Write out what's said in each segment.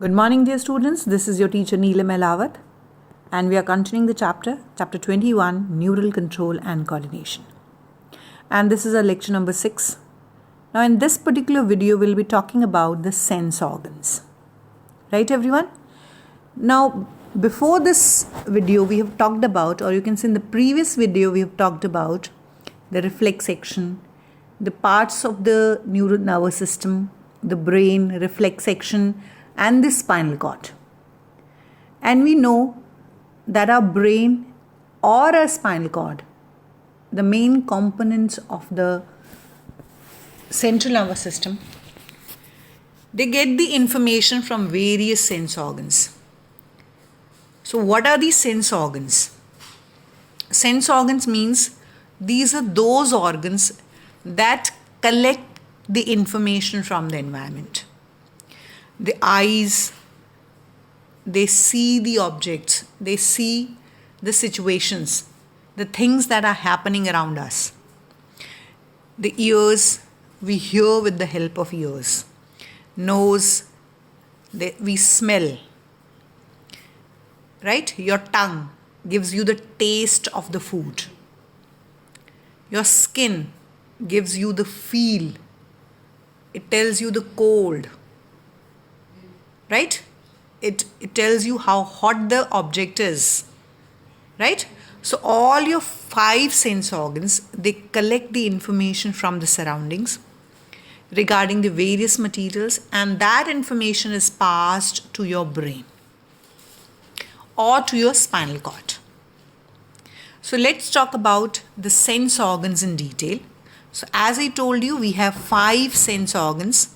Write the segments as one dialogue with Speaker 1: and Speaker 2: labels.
Speaker 1: Good morning, dear students. This is your teacher Neelam Elawat, and we are continuing the chapter 21, Neural Control and Coordination. And this is our lecture number 6. Now, in this particular video, we'll be talking about the sense organs. Right, everyone? Now, before this video, we have talked about, or you can see in the previous video, we have talked about the reflex section, the parts of the neural nervous system, the brain, reflex section, and the spinal cord. And we know that our brain or our spinal cord, the main components of the central nervous system, they get the information from various sense organs. So what are these sense organs? Sense organs means these are those organs that collect the information from the environment. The eyes, they see the objects, they see the situations, the things that are happening around us. The ears, we hear with the help of ears. Nose, we smell. Right? Your tongue gives you the taste of the food. Your skin gives you the feel. It tells you the cold. Right? It tells you how hot the object is. Right? So all your 5 sense organs, they collect the information from the surroundings regarding the various materials, and that information is passed to your brain or to your spinal cord. So let's talk about the sense organs in detail. So as I told you, we have 5 sense organs.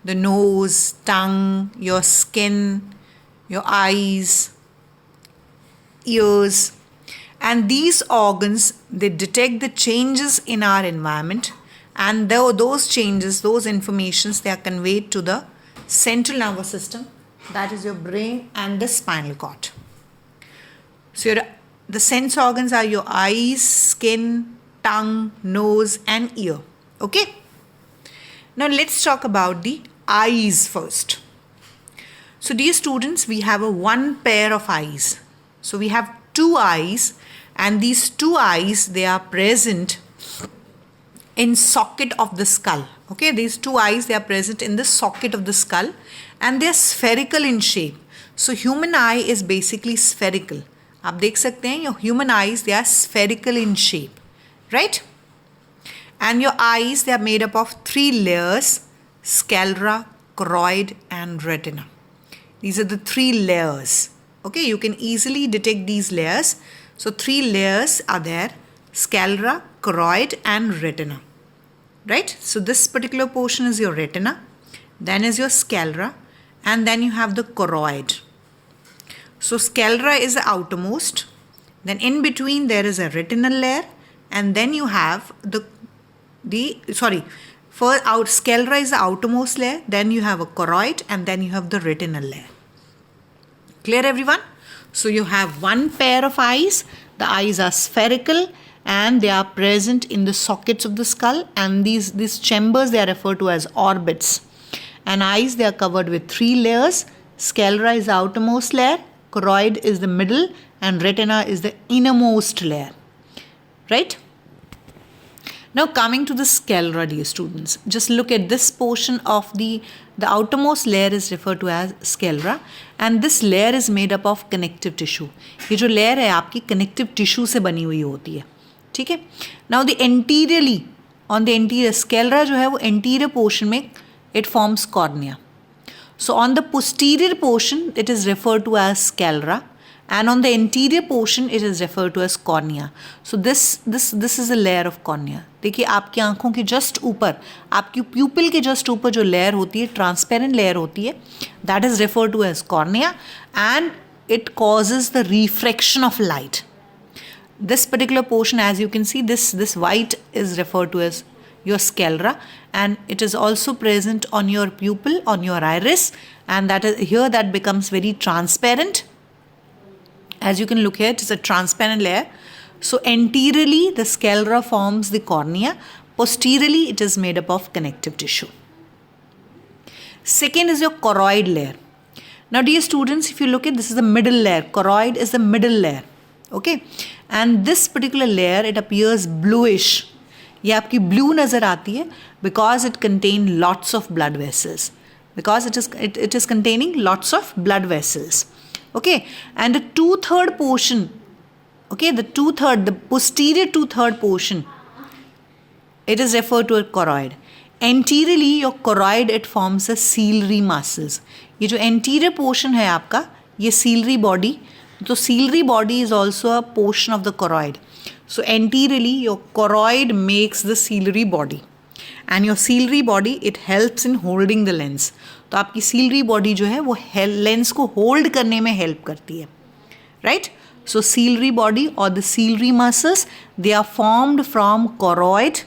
Speaker 1: The nose, tongue, your skin, your eyes, ears. And these organs, they detect the changes in our environment, and those changes, those informations, they are conveyed to the central nervous system, that is your brain and the spinal cord. So the sense organs are your eyes, skin, tongue, nose and ear. Okay? Now let's talk about the eyes first. So dear students, we have one pair of eyes. So we have 2 eyes, and these 2 eyes, they are present in socket of the skull. Okay, these 2 eyes, they are present in the socket of the skull, and they are spherical in shape. So human eye is basically spherical. आप देख सकते हैं, your human eyes, they are spherical in shape, right? And your eyes, they are made up of 3 layers: sclera, choroid and retina. These are the 3 layers. Okay, you can easily detect these layers. So 3 layers are there: sclera, choroid and retina. Right? So this particular portion is your retina, then is your sclera, and then you have the choroid. So sclera is the outermost, then in between there is a retinal layer, and then you have sclera is the outermost layer, then you have a choroid, and then you have the retinal layer. Clear, everyone? So you have one pair of eyes. The eyes are spherical and they are present in the sockets of the skull, and these chambers, they are referred to as orbits. And eyes, they are covered with 3 layers. Sclera is the outermost layer, choroid is the middle, and retina is the innermost layer. Right? Now coming to the sclera, dear students, just look at this portion of the outermost layer is referred to as sclera, and this layer is made up of connective tissue. ये जो layer है आपकी connective tissue से बनी हुई होती है, ठीक है? Now the anteriorly, on the anterior, sclera जो है वो anterior portion में it forms cornea. So on the posterior portion it is referred to as sclera, and on the anterior portion it is referred to as cornea. So this is a layer of cornea. देखिए आपकी आंखों के just ऊपर, आपकी pupil के just ऊपर जो layer होती है, transparent layer होती है, that is referred to as cornea, and it causes the refraction of light. This particular portion, as you can see, this white is referred to as your sclera, and it is also present on your pupil, on your iris, and that is here that becomes very transparent. As you can look here, it is a transparent layer. So anteriorly the sclera forms the cornea, posteriorly it is made up of connective tissue. Second is your choroid layer. Now dear students, if you look at, this is the middle layer. Choroid is the middle layer. Okay, and this particular layer, it appears bluish. ये आपकी blue नज़र आती है because it contain lots of blood vessels. Because it is containing lots of blood vessels. Okay, and the 2/3 portion, okay, the posterior 2/3 portion, it is referred to as choroid. Anteriorly, your choroid, it forms the ciliary muscles. ये जो anterior portion है आपका, ये ciliary body, तो ciliary body is also a portion of the choroid. So anteriorly, your choroid makes the ciliary body. And your ciliary body, it helps in holding the lens. तो आपकी ciliary body जो है वो lens को hold करने में help करती है. Right? So ciliary body or the ciliary muscles, they are formed from choroid.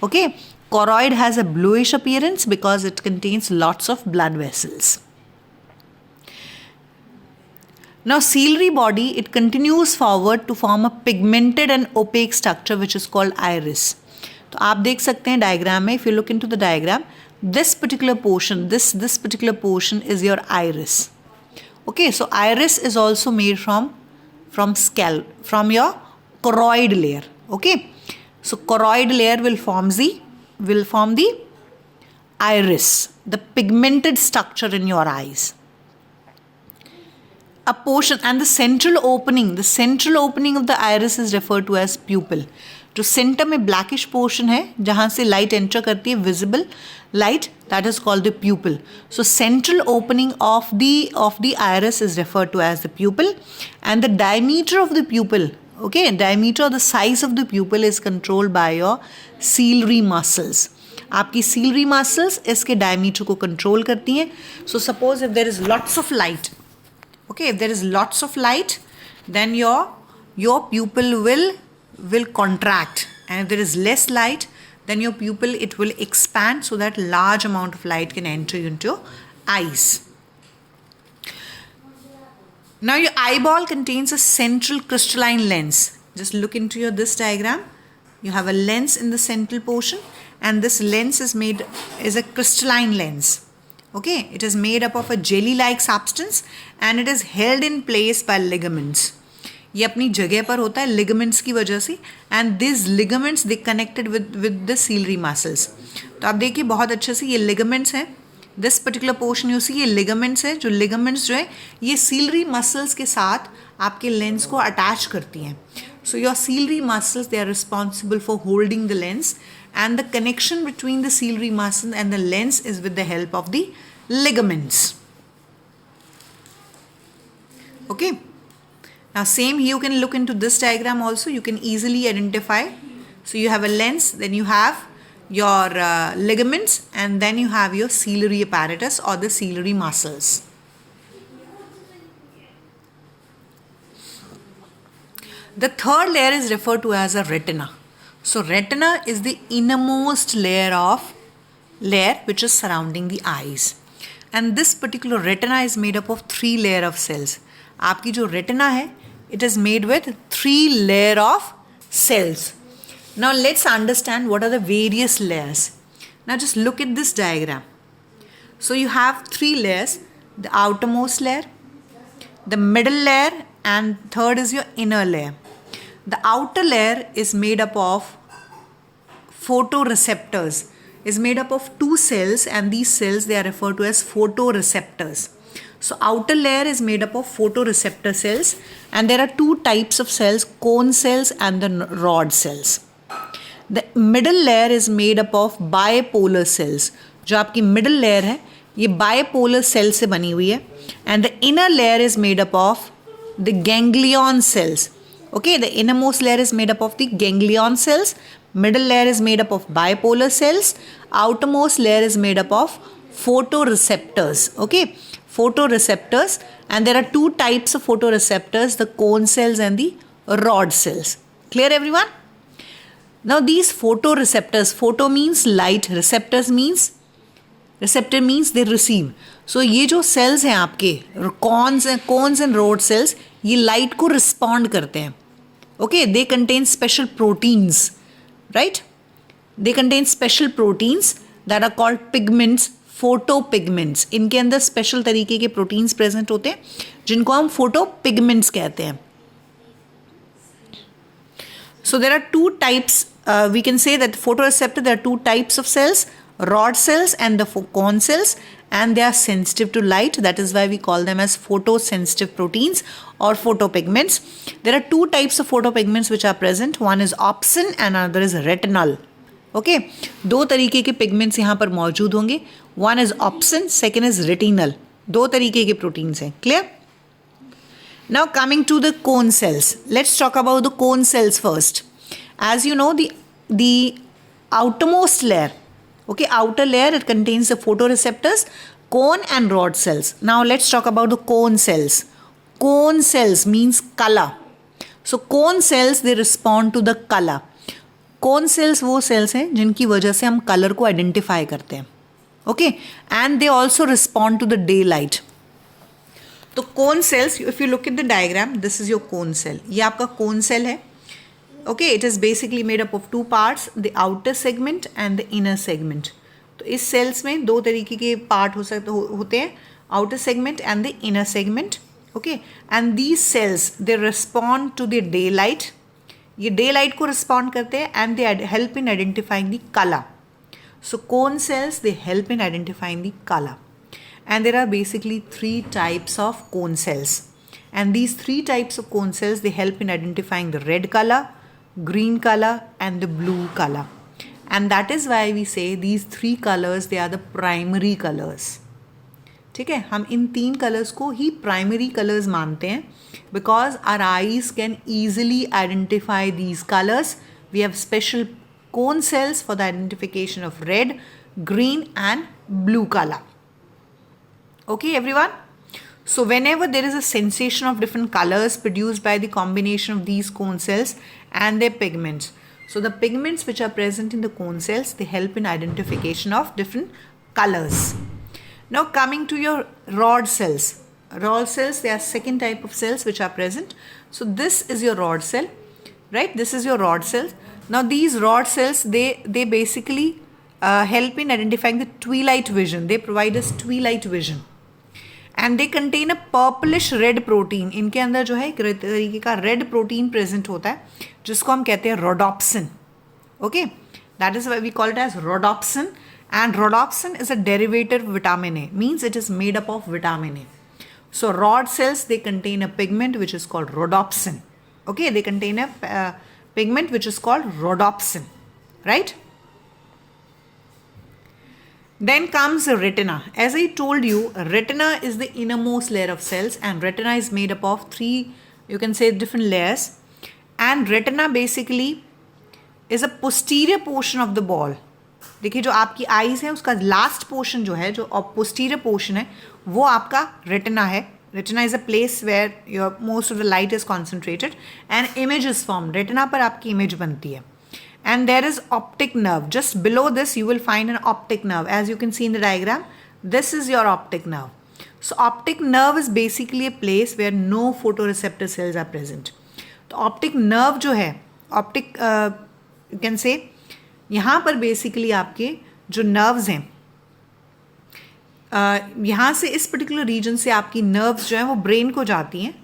Speaker 1: Okay? Choroid has a bluish appearance because it contains lots of blood vessels. Now ciliary body, it continues forward to form a pigmented and opaque structure which is called iris. तो आप देख सकते हैं diagram में, if you look into the diagram, this particular portion, this particular portion is your iris. Okay, so iris is also made from scalp, from your choroid layer. Okay, so choroid layer will form the iris, the pigmented structure in your eyes. A portion, and the central opening of the iris is referred to as pupil. जो center में blackish portion है जहाँ से light enter करती है, visible light, that is called the pupil. So central opening of the iris is referred to as the pupil, and the diameter of the pupil, okay, diameter or the size of the pupil is controlled by your ciliary muscles. आपकी ciliary muscles इसके diameter को control करती हैं. So suppose if there is lots of light, okay, if there is lots of light, then your pupil will contract, and if there is less light, then your pupil, it will expand so that large amount of light can enter into your eyes. Now your eyeball contains a central crystalline lens. Just look into this diagram. You have a lens in the central portion, and this lens is a crystalline lens. Okay, it is made up of a jelly-like substance, and it is held in place by ligaments. ये अपनी जगह पर होता है ligaments की वजह से, and these ligaments they connected with the ciliary muscles. तो आप देखिए बहुत अच्छे से ये ligaments हैं. This particular portion you see, ये ligaments है. जो ligaments जो है ये ciliary muscles के साथ आपके lens को attach करती हैं. So your ciliary muscles, they are responsible for holding the lens, and the connection between the ciliary muscle and the lens is with the help of the ligaments. Okay. Now same, you can look into this diagram also. You can easily identify. So you have a lens, then you have your ligaments, and then you have your ciliary apparatus or the ciliary muscles. The third layer is referred to as a retina. So retina is the innermost layer which is surrounding the eyes. And this particular retina is made up of 3 layers of cells. आपकी जो retina है, it is made with 3 layers of cells. Now let's understand what are the various layers. Now just look at this diagram. So you have 3 layers, the outermost layer, the middle layer, and third is your inner layer. The outer layer is made up of photoreceptors, is made up of 2 cells, and these cells, they are referred to as photoreceptors. So outer layer is made up of photoreceptor cells, and there are 2 types of cells, cone cells and the rod cells. The middle layer is made up of bipolar cells. जो आपकी middle layer है ये bipolar cell से बनी हुई है, and the inner layer is made up of the ganglion cells. Okay, the innermost layer is made up of the ganglion cells, middle layer is made up of bipolar cells, outermost layer is made up of photoreceptors. Okay, photoreceptors, and there are 2 types of photoreceptors, the cone cells and the rod cells. Clear everyone? Now these photoreceptors, photo means light, receptor means they receive. So ये जो cells हैं आपके cones and rod cells, ये light को respond करते हैं. Okay, they contain special proteins, right? They contain special proteins that are called pigments, फोटोपिगमेंट्स. इनके अंदर स्पेशल तरीके के प्रोटीन्स प्रेजेंट होते हैं जिनको हम फोटोपिगमेंट्स कहते हैं. So there are two types, we can say that photoreceptor, there are two types of cells, rod cells and the cone cells, and they are sensitive to light. That is why we call them as photosensitive proteins or photopigments. There are two types of photopigments which are present. One is opsin and another is retinol. Okay, दो तरीके के pigments यहाँ पर मौजूद होंगे. One is opsin, second is retinol. दो तरीके के प्रोटीन्स हैं. Clear? Now coming to the cone cells. Let's talk about the cone cells first. As you know, the outermost layer, okay, outer layer, it contains the photoreceptors, cone and rod cells. Now let's talk about the cone cells. Cone cells means color. So cone cells, they respond to the color. Cone cells वो cells हैं जिनकी वजह से हम color को identify करते हैं. Okay, and they also respond to the daylight. तो cone cells, if you look at the diagram, this is your cone cell. ये आपका cone cell है. Okay, it is basically made up of two parts, the outer segment and the inner segment. तो इस cells में दो तरीके के part होते हैं, outer segment and the inner segment. Okay, and these cells, they respond to the daylight. ये daylight को respond करते हैं and they help in identifying the color. So cone cells, they help in identifying the color. And there are basically three types of cone cells. And these three types of cone cells, they help in identifying the red color, green color and the blue color. And that is why we say these three colors, they are the primary colors. ठीक है, हम इन तीन colors को ही primary colors मानते हैं because our eyes can easily identify these colors. We have special cone cells for the identification of red, green and blue color. Okay, everyone? So whenever there is a sensation of different colors produced by the combination of these cone cells and their pigments. So the pigments which are present in the cone cells, they help in identification of different colors. Now coming to your rod cells. Rod cells, they are second type of cells which are present. So this is your rod cell, right? This is your rod cells. Now these rod cells, they basically help in identifying the twilight vision. They provide us twilight vision. And they contain a purplish red protein. इनके अंदर जो है एक तरीके का red protein present होता है जिसको हम कहते हैं rhodopsin. Okay, that is why we call it as rhodopsin. And rhodopsin is a derivative of vitamin A. Means it is made up of vitamin A. So rod cells, they contain a pigment which is called rhodopsin. Okay, they contain a pigment which is called rhodopsin. Right? Then comes the retina. As I told you, retina is the innermost layer of cells and retina is made up of three, you can say, different layers. And retina basically is a posterior portion of the ball. देखिए जो आपकी eyes है उसका last portion जो है, जो posterior portion है, वो आपका रेटिना है. Retina is a place where your most of the light is concentrated and image is form. Retina पर आपकी इमेज बनती है. And there is optic nerve. Just below this you will find an optic nerve. As you can see in the diagram, this is your optic nerve. So optic nerve is basically a place where no photoreceptor cells are present. तो optic nerve जो है, optic you can say, यहाँ पर basically आपके जो nerves हैं, यहाँ से इस particular region से आपकी nerves जो हैं वो brain को जाती हैं.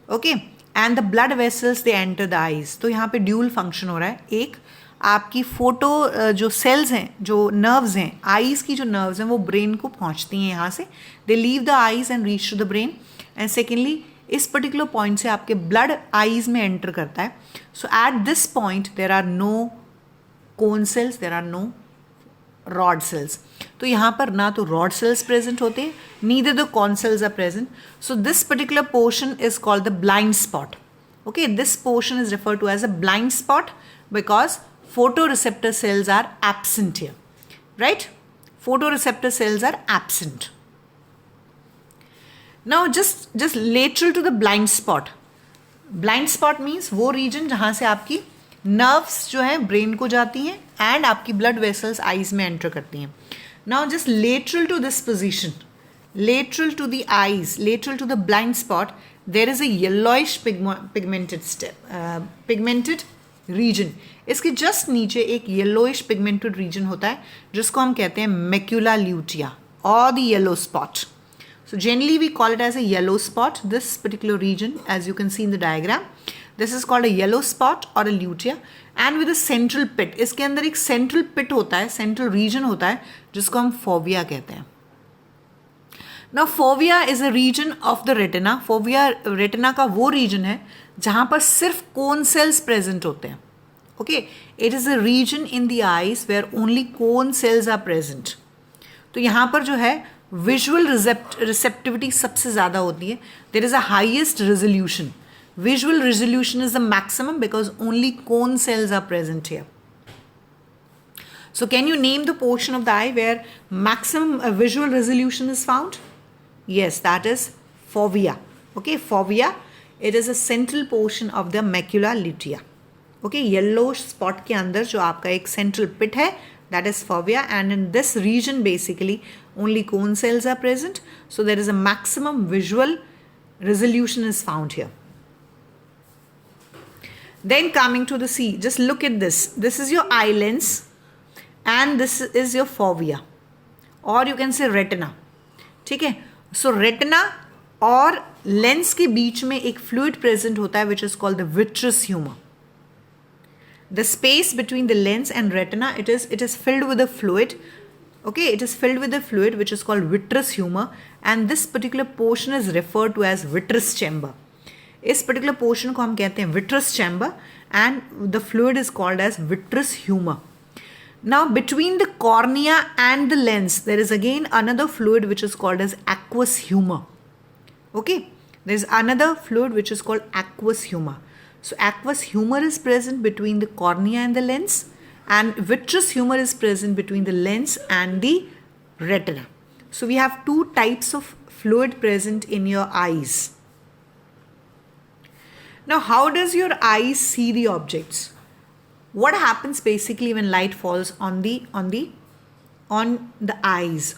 Speaker 1: Okay, and the blood vessels they enter the eyes. तो यहाँ पे dual function हो रहा है. एक आपकी फोटो जो सेल्स हैं, जो नर्व्स हैं, आईज की जो नर्व्स हैं वो ब्रेन को पहुँचती हैं यहाँ से. They leave the eyes and reach to the brain. And secondly इस पर्टिकुलर पॉइंट से आपके ब्लड आईज में एंटर करता है. So at this point there are no cone cells, there are no rod cells. तो यहाँ पर ना तो रॉड सेल्स प्रेजेंट होते हैं, neither the cone cells are present. So this particular portion is called the blind spot. Okay, this portion is referred to as a blind spot because photoreceptor cells are absent here, right? Photoreceptor cells are absent. Now just lateral to the blind spot. Blind spot means वो region जहाँ से आपकी nerves जो है brain को जाती हैं and आपकी blood vessels eyes में enter करती हैं. Now just lateral to this position, lateral to the eyes, lateral to the blind spot, there is a yellowish pigmented region. इसके जस्ट नीचे एक येलोइश पिगमेंटेड रीजन होता है जिसको हम कहते हैं macula lutea. or the yellow spot. So generally we call it as a yellow spot, this particular region, as you can see in the diagram. This is called a yellow spot or a lutea, and with a central pit. इसके अंदर एक central pit होता है, central region होता है, जिसको हम fovea कहते हैं. Now fovea is a region of the retina. Fovea retina का वो region है जहाँ पर सिर्फ cone cells present होते हैं. Okay, it is a region in the eyes where only cone cells are present. तो यहाँ पर जो है visual receptivity सबसे ज़्यादा होती है. There is a highest resolution. Visual resolution is the maximum because only cone cells are present here. So can you name the portion of the eye where maximum visual resolution is found? Yes, that is fovea. Okay, fovea. It is a central portion of the macula lutea. Okay, yellow spot के अंदर जो आपका एक central pit है, that is fovea, and in this region basically only cone cells are present. So there is a maximum visual resolution is found here. Then coming to the C, just look at this. This is your eye lens and this is your fovea, or you can say retina. ठीक है, so retina और lens के बीच में एक fluid present होता है which is called the vitreous humor. The space between the lens and retina, it is filled with a fluid. Okay, it is filled with a fluid which is called vitreous humor, and this particular portion is referred to as vitreous chamber. इस particular portion को हम कहते हैं vitreous chamber, and the fluid is called as vitreous humour. Now between the cornea and the lens there is again another fluid which is called as aqueous humour. Okay, there is another fluid which is called aqueous humour. So aqueous humour is present between the cornea and the lens, and vitreous humor is present between the lens and the retina. So we have two types of fluid present in your eyes. Now, how does your eyes see the objects? What happens basically when light falls on the eyes?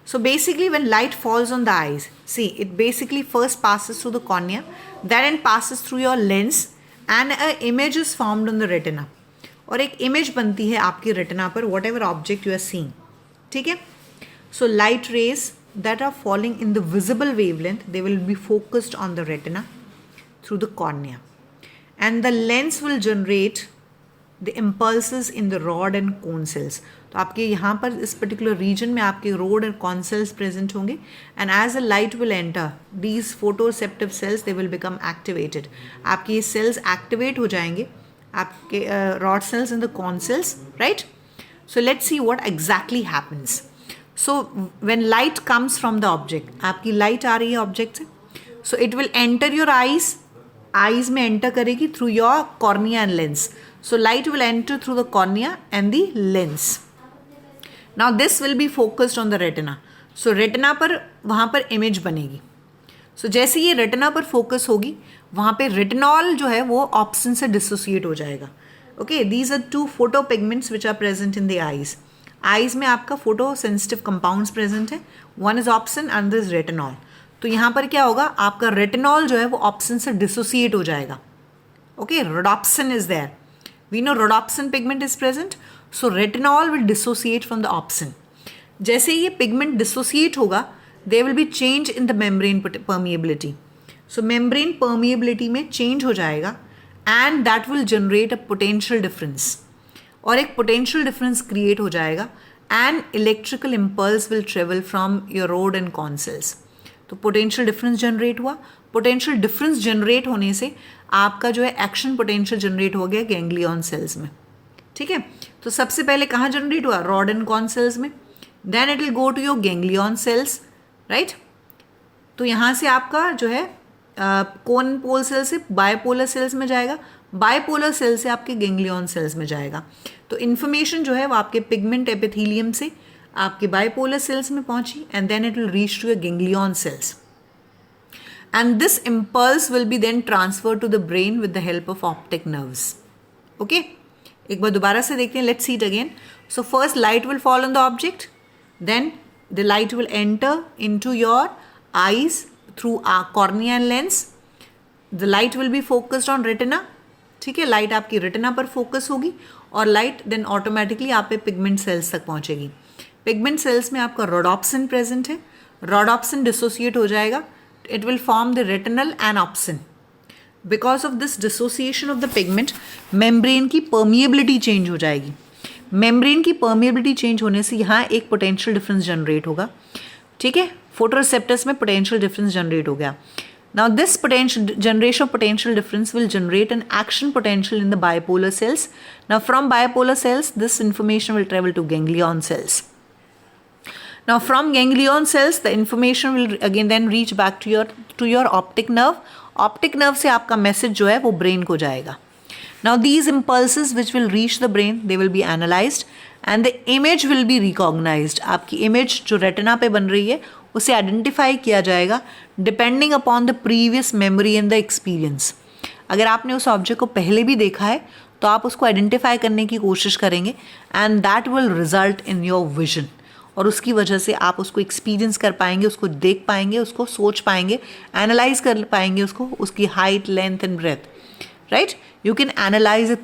Speaker 1: So basically when light falls on the eyes, see, it basically first passes through the cornea, then it passes through your lens, and an image is formed on the retina. और एक image बनती है आपकी retina पर, whatever object you are seeing. ठीक है, so light rays that are falling in the visible wavelength, they will be focused on the retina through the cornea, and the lens will generate the impulses in the rod and cone cells. तो आपके यहाँ पर इस particular region में आपके rod and cone cells present होंगे, and as a light will enter these photoreceptive cells, they will become activated. आपके ये सेल्स एक्टिवेट हो जाएंगे, आपके rod cells and the con cells, right? So let's see what exactly happens. So when light comes from the object, आपकी light आ रही है object से, so it will enter your eyes में enter करेगी through your cornea and lens. So light will enter through the cornea and the lens. Now this will be focused on the retina. So retina पर वहाँ पर image बनेगी. सो जैसे ये retina पर focus होगी, वहाँ पे रेटिनॉल जो है वो ऑप्सन से डिसोसिएट हो जाएगा. Okay, these are two photo pigments which are present in the eyes. Eyes में आपका फोटो सेंसिटिव कंपाउंड्स प्रेजेंट है, one is opsin and this retinol. तो यहाँ पर क्या होगा, आपका रेटिनॉल जो है वो ऑप्सन से डिसोसिएट हो जाएगा. Okay, rhodopsin is there, we know rhodopsin pigment is present, so retinol will dissociate from the opsin. जैसे ये पिगमेंट डिसोसिएट होगा, there will be change in the membrane permeability. So membrane permeability में change हो जाएगा, and that will generate a potential difference. और एक potential difference create हो जाएगा, and electrical impulse will travel from your rod and con cells. तो potential difference generate हुआ. potential difference generate होने से आपका जो है action potential generate हो गया ganglion cells में. ठीक है, तो सबसे पहले कहाँ generate हुआ, rod and con cells में, then it will go to your ganglion cells. Right, तो यहाँ से आपका जो है कोन पोल सेल से बायपोलर सेल्स में जाएगा, बायपोलर सेल से आपके गेंग्लियन सेल्स में जाएगा. तो इन्फॉर्मेशन जो है वो आपके पिगमेंट एपिथेलियम से आपके बायपोलर सेल्स में पहुंची, and then it will reach to your ganglion cells, and this impulse will be then transfer to the brain with the help of optic nerves. Okay, एक बार दोबारा से देखते हैं, let's see it again. So first light will fall on the object, then the light will enter into your eyes through our cornea and lens. The light will be focused on retina. ठीक है, light आपकी retina पर focus होगी, और light then automatically आप पे pigment cells तक पहुंचेगी. पिगमेंट सेल्स में आपका रोडोप्सिन प्रेजेंट है, रोडोप्सिन डिसोसिएट हो जाएगा, it will form the retinal and obscene. Because of this dissociation of the pigment membrane की परमिएबिलिटी चेंज हो जाएगी. मेम्ब्रेन की परमिएबिलिटी चेंज होने से यहाँ एक पोटेंशियल डिफरेंस जनरेट होगा. ठीक है, फोटोरिसेप्टर्स में पोटेंशियल डिफरेंस जनरेट हो गया. Now this potential generation of potential difference will generate an action potential in the bipolar cells. Now from bipolar cells, this information will travel to ganglion cells. Now from ganglion cells, the information will again then reach back to your optic nerve. Optic nerve से आपका message जो है वो brain को जाएगा. Now these impulses which will reach the brain, they will be analyzed and the image will be recognized. आपकी image जो retina पे बन रही है उसे आइडेंटिफाई किया जाएगा depending upon the previous memory and the experience. अगर आपने उस ऑब्जेक्ट को पहले भी देखा है तो आप उसको आइडेंटिफाई करने की कोशिश करेंगे and that will result in your vision. और उसकी वजह से आप उसको एक्सपीरियंस कर पाएंगे, उसको देख पाएंगे, उसको सोच पाएंगे, एनालाइज कर पाएंगे उसको, उसकी height, length and breadth. Right, you can analyse the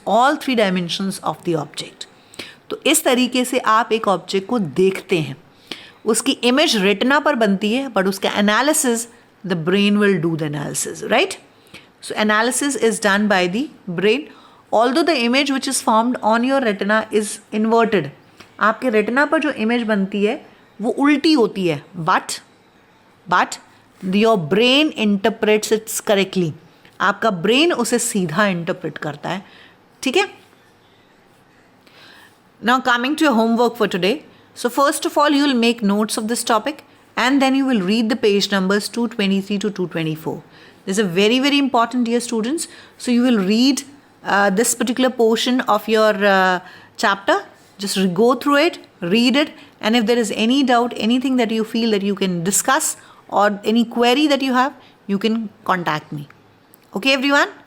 Speaker 1: all three dimensions of the object. तो इस तरीके से आप एक ऑब्जेक्ट को देखते हैं. उसकी इमेज रेटिना पर बनती है बट उसका analysis the brain will do the analysis. Right, so analysis is done by the brain. Although the image which is formed on your retina is inverted. आपके रेटिना पर जो इमेज बनती है वो उल्टी होती है but your brain interprets its correctly. आपका ब्रेन उसे सीधा इंटरप्रेट करता है. ठीक है, now coming to your homework for today. So first of all, you will make notes of this topic and then you will read the page numbers 223 to 224. This is a very, very important, dear students. So you will read this particular portion of your chapter. Just go through it, read it, and if there is any doubt, anything that you feel that you can discuss or any query that you have, you can contact me. Okay, everyone?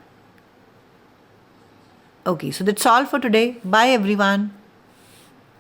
Speaker 1: Okay, so that's all for today. Bye, everyone.